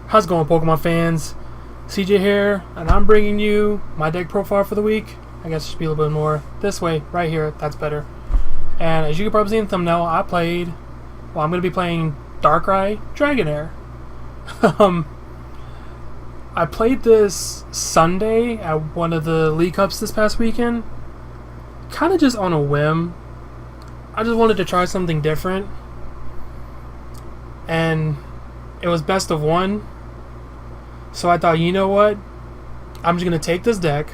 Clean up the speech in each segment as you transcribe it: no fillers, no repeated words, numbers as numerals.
How's it going, Pokemon fans? CJ here, and I'm bringing you my deck profile for the week. I guess it should be a little bit more this way, right here, that's better. And as you can probably see in the thumbnail, I'm going to be playing Dragonair. I played this Sunday at one of the League Cups this past weekend, kind of just on a whim. I just wanted to try something different, and it was best of one. So I thought, you know what? I'm just going to take this deck.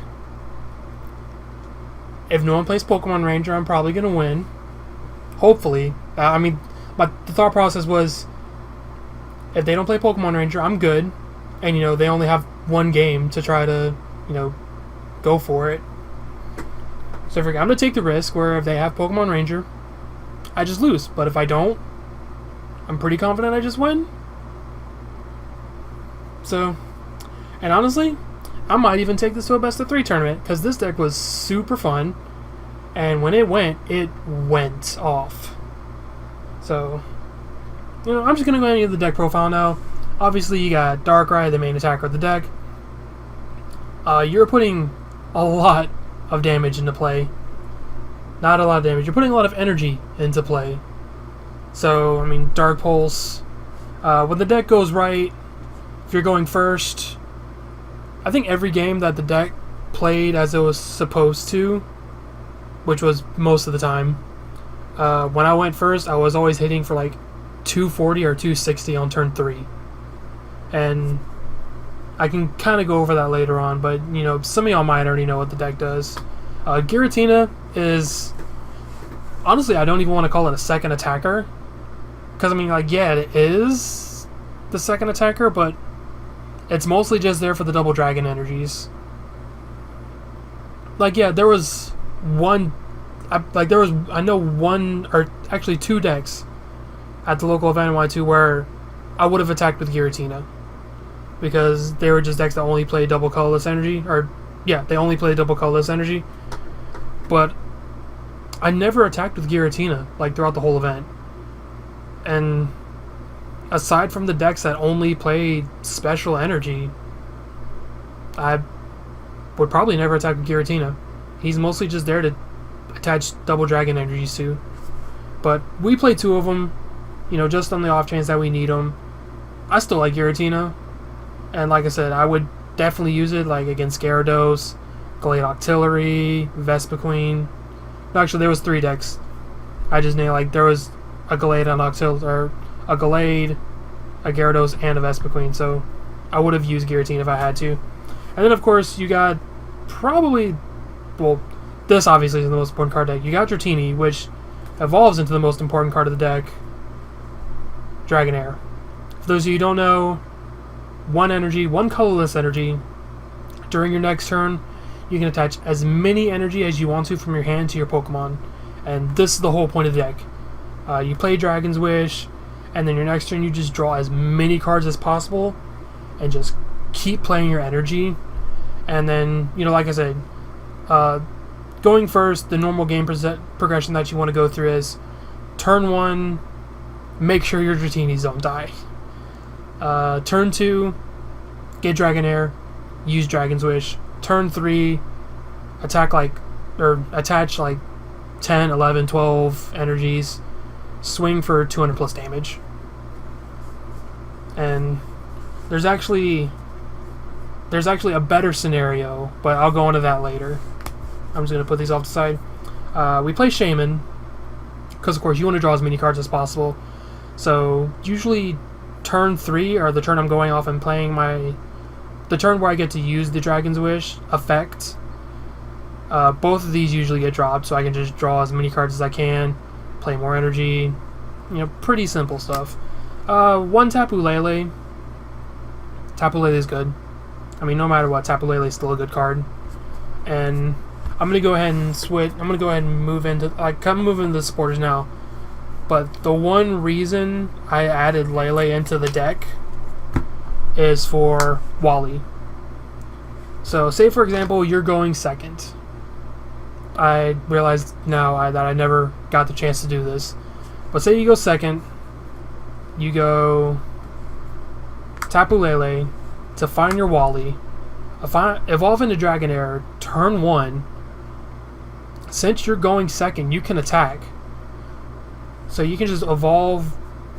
If no one plays Pokemon Ranger, I'm probably going to win. Hopefully. The thought process was, if they don't play Pokemon Ranger, I'm good. And, they only have one game to try to, go for it. So I'm going to take the risk where if they have Pokemon Ranger, I just lose. But if I don't, I'm pretty confident I just win. So, and honestly, I might even take this to a best of 3 tournament, because this deck was super fun, and when it went off. So, I'm just going to go ahead and get the deck profile now. Obviously, you got Darkrai, the main attacker of the deck. You're putting a lot of damage into play. Not a lot of damage. You're putting a lot of energy into play. So, Dark Pulse. When the deck goes right, if you're going first, I think every game that the deck played as it was supposed to, which was most of the time, when I went first, I was always hitting for like 240 or 260 on turn 3. And I can kind of go over that later on, but some of y'all might already know what the deck does. Giratina is, honestly, I don't even want to call it a second attacker, because yeah, it is the second attacker, but it's mostly just there for the double dragon energies. There was one, I know one, or actually 2 decks at the local event in Y2 where I would have attacked with Giratina, because they were just decks that only play double colorless energy, they only play double colorless energy. But I never attacked with Giratina throughout the whole event. And aside from the decks that only play special energy, I would probably never attack with Giratina. He's mostly just there to attach double dragon energies to. But we play 2 of them, just on the off chance that we need them. I still like Giratina, and like I said, I would definitely use it against Gyarados, Gallade Octillery, Vespiquen. No, actually, there was 3 decks. I just named there was a Gallade and Octillery, or a Gallade, a Gyarados, and a Vespiquen, so I would have used Giratina if I had to. And then, of course, you got probably, this obviously is the most important card deck. You got Dratini, which evolves into the most important card of the deck, Dragonair. For those of you who don't know, 1 energy, 1 colorless energy. During your next turn, you can attach as many energy as you want to from your hand to your Pokemon. And this is the whole point of the deck. You play Dragon's Wish, and then your next turn you just draw as many cards as possible and just keep playing your energy. And then, like I said, going first, the normal game progression that you want to go through is turn 1, make sure your Dratinis don't die. Turn 2, get Dragonair, use Dragon's Wish. Turn 3, attach 10, 11, 12 energies, swing for 200 plus damage. And there's actually a better scenario, but I'll go into that later. I'm just going to put these off the side. We play Shaman, because of course you want to draw as many cards as possible. So usually turn 3, or the turn I'm going off and playing the turn where I get to use the Dragon's Wish effect, both of these usually get dropped, so I can just draw as many cards as I can, play more energy, pretty simple stuff. 1 Tapu Lele. Tapu Lele is good. No matter what, Tapu Lele is still a good card. And I'm going to go ahead and switch. I'm going to go ahead and move into, the supporters now. But the one reason I added Lele into the deck is for Wally. So, say for example, you're going second. I realized now that I never got the chance to do this. But say you go second, you go Tapu Lele to find your Wally, evolve into Dragonair, turn 1. Since you're going second, you can attack. So you can just evolve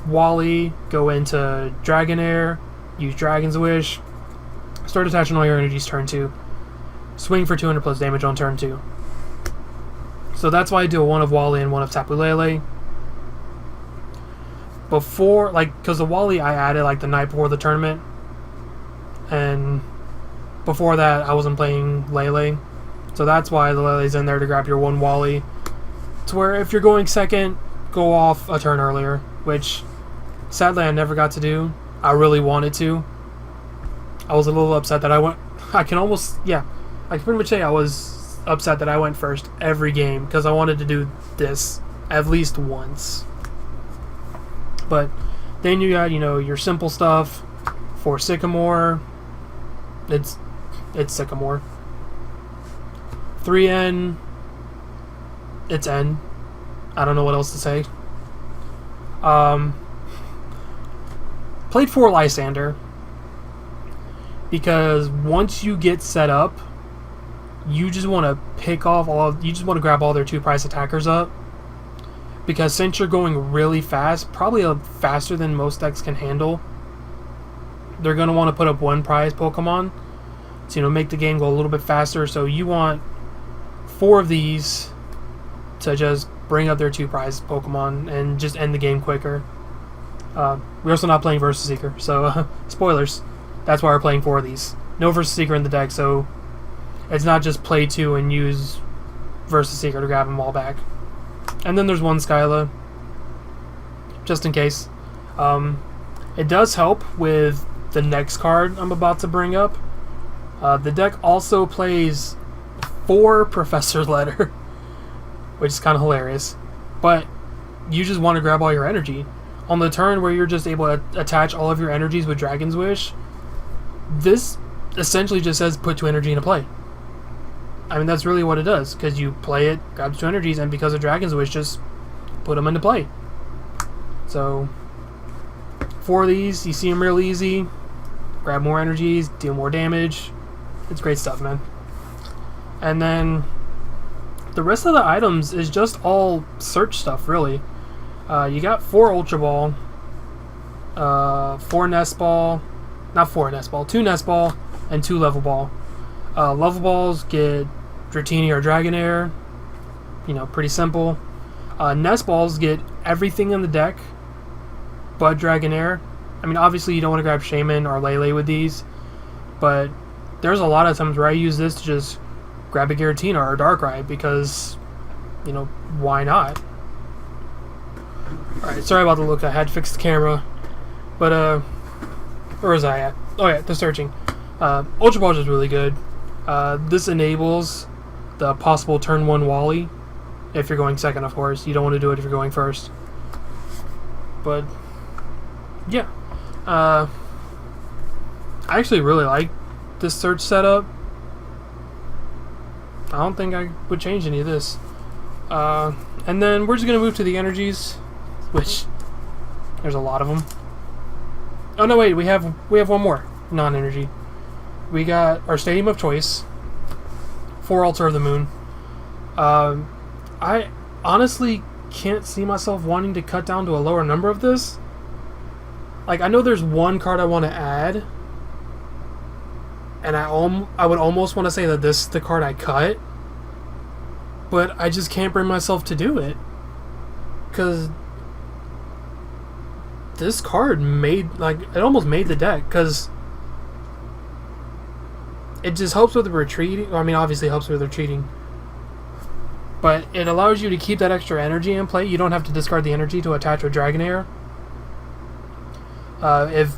Wally, go into Dragonair, use Dragon's Wish, start attaching all your energies turn 2, swing for 200 plus damage on turn 2. So that's why I do a 1 of Wally and 1 of Tapu Lele. Before, because the Wally I added the night before the tournament, and before that I wasn't playing Lele, so that's why the Lele's in there to grab your 1 Wally, to where if you're going second, go off a turn earlier, which sadly I never got to do. I really wanted to. I was a little upset that I can pretty much say I was upset that I went first every game, because I wanted to do this at least once. But then you got, your simple stuff for Sycamore. It's Sycamore. 3N. It's N. I don't know what else to say. Played 4 Lysander, because once you get set up, you just want to grab all their 2-price attackers up, because since you're going really fast, probably faster than most decks can handle, they're going to want to put up 1-prize Pokemon to make the game go a little bit faster. So you want 4 of these to just bring up their 2-prize Pokemon and just end the game quicker. We're also not playing Versus Seeker, so spoilers. That's why we're playing 4 of these. No Versus Seeker in the deck, so it's not just play 2 and use Versus Seeker to grab them all back. And then there's 1 Skyla, just in case. It does help with the next card I'm about to bring up. The deck also plays 4 Professor Letter, which is kind of hilarious. But you just want to grab all your energy. On the turn where you're just able to attach all of your energies with Dragon's Wish, this essentially just says put 2 energy into play. I mean, that's really what it does, because you play it, grabs 2 energies, and because of Dragon's Wish, just put them into play. So, 4 of these, you see them real easy. Grab more energies, deal more damage. It's great stuff, man. And then the rest of the items is just all search stuff, really. You got 4 Ultra Ball, 4 Nest Ball, not 4 Nest Ball, 2 Nest Ball, and 2 Level Ball. Level Balls get Dratini or Dragonair, pretty simple. Nest Balls get everything in the deck but Dragonair. I mean, obviously you don't want to grab Shaman or Lele with these, but there's a lot of times where I use this to just grab a Giratina or a Darkrai, because, why not? Alright, sorry about the look, I had to fix the camera. But, where was I at? Oh yeah, the searching. Ultra Ball is really good. This enables the possible turn 1 Wally, if you're going second, of course. You don't want to do it if you're going first. But, yeah. I actually really like this search setup. I don't think I would change any of this. And then we're just going to move to the energies, which there's a lot of them. Oh no, wait, we have one more non-energy. We got our Stadium of Choice, 4 Altar of the Moon. I honestly can't see myself wanting to cut down to a lower number of this. I know there's 1 card I want to add, and I would almost want to say that this is the card I cut, but I just can't bring myself to do it, because this card it almost made the deck, because it just helps with the retreating. I mean, obviously it helps with retreating, but it allows you to keep that extra energy in play. You don't have to discard the energy to attach with Dragonair. If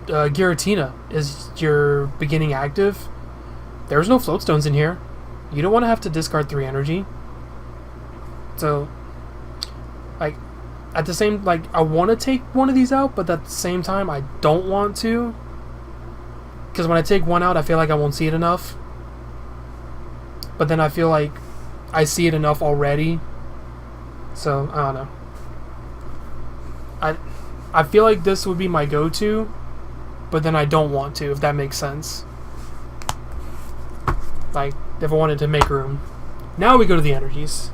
Giratina is your beginning active, there's no float stones in here. You don't want to have to discard 3 energy. So, at the same, I want to take one of these out, but at the same time, I don't want to. Because when I take one out, I feel like I won't see it enough. But then I feel like I see it enough already. So, I don't know. I feel like this would be my go-to but then I don't want to, if that makes sense. Like, if I wanted to make room. Now we go to the energies.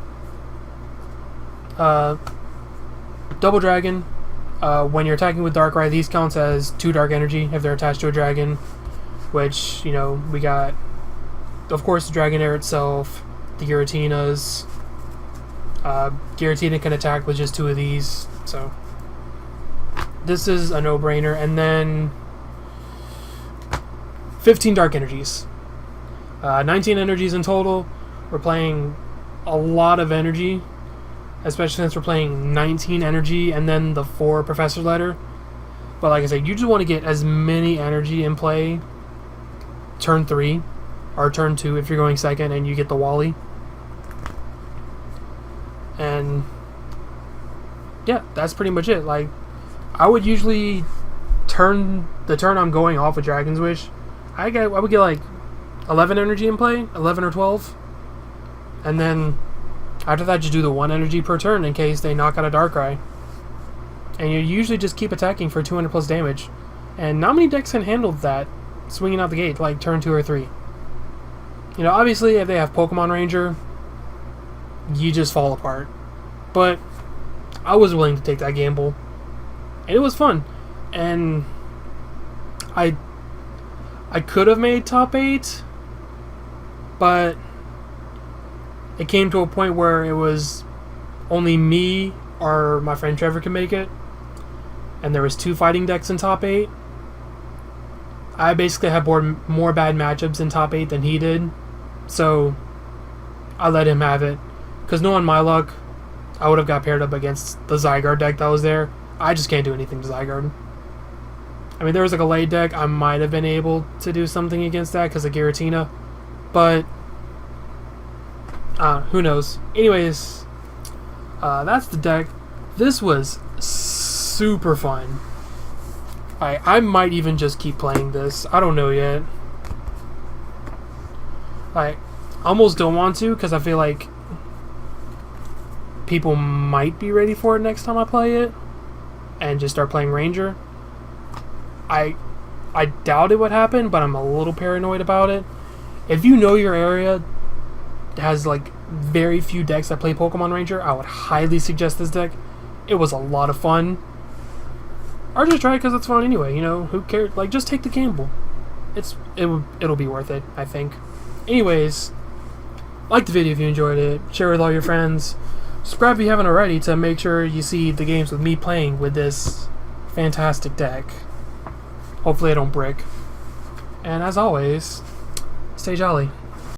Double Dragon. When you're attacking with Darkrai, these counts as 2 Dark Energy if they're attached to a Dragon. Which, you know, we got, of course, the Dragonair itself, the Giratinas. Giratina can attack with just 2 of these, so this is a no-brainer. And then 15 Dark Energies. 19 energies in total. We're playing a lot of energy, especially since we're playing 19 energy and then the 4 Professor Letter. But like I said, you just want to get as many energy in play turn 3 or turn 2 if you're going second and you get the Wally. And yeah, that's pretty much it. Like, I would usually turn I'm going off with Dragon's Wish. I would get like 11 energy in play, 11 or 12. And then after that, you do the 1 energy per turn in case they knock out a Darkrai. And you usually just keep attacking for 200 plus damage. And not many decks can handle that swinging out the gate, like turn 2 or 3. You know, obviously, if they have Pokemon Ranger, you just fall apart. But I was willing to take that gamble. And it was fun. And I could have made top 8, but it came to a point where it was only me or my friend Trevor could make it, and there was 2 fighting decks in top 8. I basically had more bad matchups in top 8 than he did, so I let him have it. Because knowing my luck, I would have got paired up against the Zygarde deck that was there. I just can't do anything to Zygarde. I mean, there was like a late deck, I might have been able to do something against that because of Giratina, but who knows. Anyways, that's the deck. This was super fun. I might even just keep playing this. I don't know yet. I almost don't want to because I feel like people might be ready for it next time I play it and just start playing Ranger. I doubt it would happen, but I'm a little paranoid about it. If you know your area has like very few decks that play Pokemon Ranger, I would highly suggest this deck. It was a lot of fun. Or just try it because it's fun anyway, you know, who cares? Like, just take the gamble. It'll be worth it, I think. Anyways, like the video if you enjoyed it, share with all your friends, subscribe if you haven't already to make sure you see the games with me playing with this fantastic deck. Hopefully I don't brick. And as always, stay jolly.